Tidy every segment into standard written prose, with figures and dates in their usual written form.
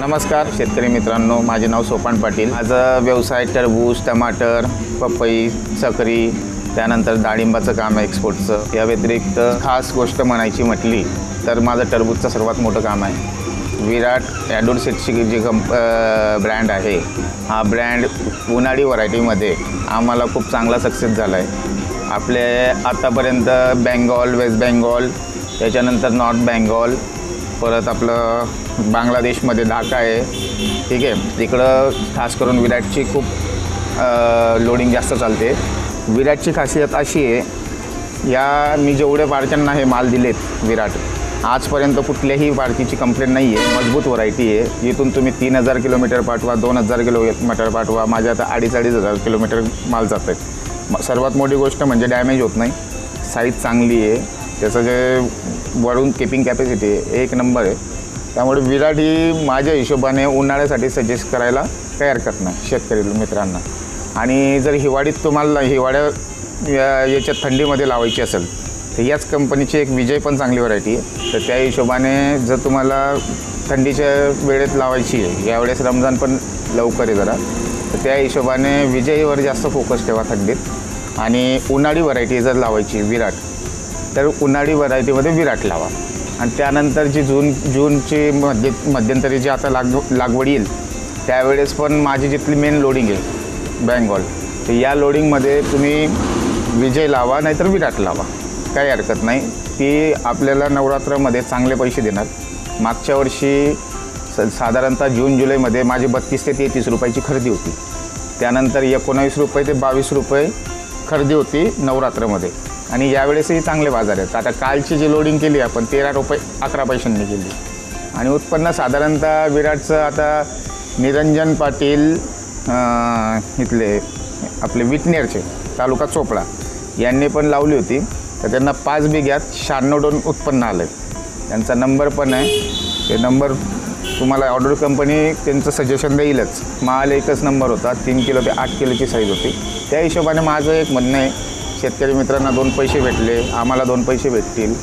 नमस्कार शेतकरी मित्रांनो, माझे नाव सोपान पाटील। माझा व्यवसाय टरबूज, टमाटर, पपई, सकरी, त्यानंतर डाळिंबाचं काम आहे एक्सपोर्टचं। या व्यतिरिक्त खास गोष्ट म्हणायची म्हटली तर माझं टरबूजचं सर्वात मोठं काम आहे। विराट ॲडोर सीड्सची जी ब्रँड आहे, हा ब्रँड उन्हाळी व्हरायटीमध्ये आम्हाला खूप चांगला सक्सेस झाला आहे। आपले आतापर्यंत बेंगॉल, वेस्ट बेंगॉल, त्याच्यानंतर नॉर्थ बेंगॉल, परत आपलं बांगलादेशमध्ये ढाका आहे, ठीक आहे। इकडं खास करून विराटची खूप लोडिंग जास्त चालते। विराटची खासियत अशी आहे, या मी जेवढे पार्ट्यांना हे माल दिलेत विराट, आजपर्यंत कुठल्याही पार्टीची कंप्लेंट नाही आहे। मजबूत व्हरायटी आहे। इथून तुम्ही 3000 किलोमीटर पाठवा, 2000 किलोमीटर पाठवा, माझ्या आता 2,500 किलोमीटर माल जात आहे। सर्वात मोठी गोष्ट म्हणजे डॅमेज होत नाही, साईज चांगली आहे, त्याचं जे वरून कीपिंग कॅपॅसिटी आहे एक नंबर आहे। त्यामुळे विराट ही माझ्या हिशोबाने उन्हाळ्यासाठी सजेस्ट करायला काही हरकत नाही शेतकरी मित्रांना। आणि जर हिवाळीत तुम्हाला याच्यात थंडीमध्ये लावायची असेल तर याच कंपनीची एक विजय पण चांगली व्हरायटी आहे। तर त्या हिशोबाने जर तुम्हाला थंडीच्या वेळेत लावायची आहे, यावेळेस रमजान पण लवकर आहे जरा, तर त्या हिशोबाने विजयवर जास्त फोकस ठेवा थंडीत। आणि उन्हाळी व्हरायटी जर लावायची विराट, तर उन्हाळी व्हरायटीमध्ये विराट लावा। आणि त्यानंतर जी जूनची मध्यंतरी जी आता लागवड येईल त्यावेळेस पण माझी जिथली मेन लोडिंग आहे बेंगॉल, तर या लोडिंगमध्ये तुम्ही विजय लावा नाहीतर विराट लावा, काही हरकत नाही। ती आपल्याला नवरात्रामध्ये चांगले पैसे देणार। मागच्या वर्षी साधारणतः जून जुलैमध्ये माझी 32 ते 33 रुपयाची खरेदी होती, त्यानंतर 19 रुपये ते 22 रुपये खरेदी होती नवरात्रामध्ये। आणि यावेळेसही चांगले बाजार आहेत। आता कालची जी लोडिंग केली आपण 13 रुपये 11 पैशांनी केली। आणि उत्पन्न साधारणतः विराटचं आता निरंजन पाटील इथले आपले विटनेरचे तालुका चोपडा यांनी पण लावली होती, तर त्यांना 5 बिघ्यात 96 टन उत्पन्न आलं आहे। त्यांचा नंबर पण आहे, ते नंबर तुम्हाला ऑर्डर कंपनी त्यांचं सजेशन देईलच। माल एकच नंबर होता, 3 किलो ते 8 किलोची साईज होती। त्या हिशोबाने माझं एक म्हणणं आहे, शेतकरी मित्रांना 2 पैसे भेटले, आम्हाला 2 पैसे भेटतील,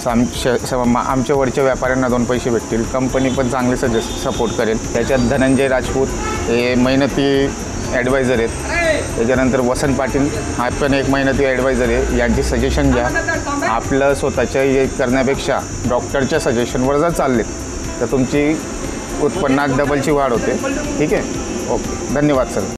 आमच्या वरच्या व्यापाऱ्यांना 2 पैसे भेटतील, कंपनी पण चांगले सपोर्ट करेल। त्याच्यात धनंजय राजपूत हे मेहनती ॲडवायझर आहेत, त्याच्यानंतर वसंत पाटील हा पण एक मेहनती ॲडवायझर आहे। यांची सजेशन घ्या, आपलं स्वतःच्या हे करण्यापेक्षा डॉक्टरच्या सजेशनवर जर चाललेत तर तुमची उत्पन्नात डबलची वाढ होते, ठीक आहे। ओके, धन्यवाद सर।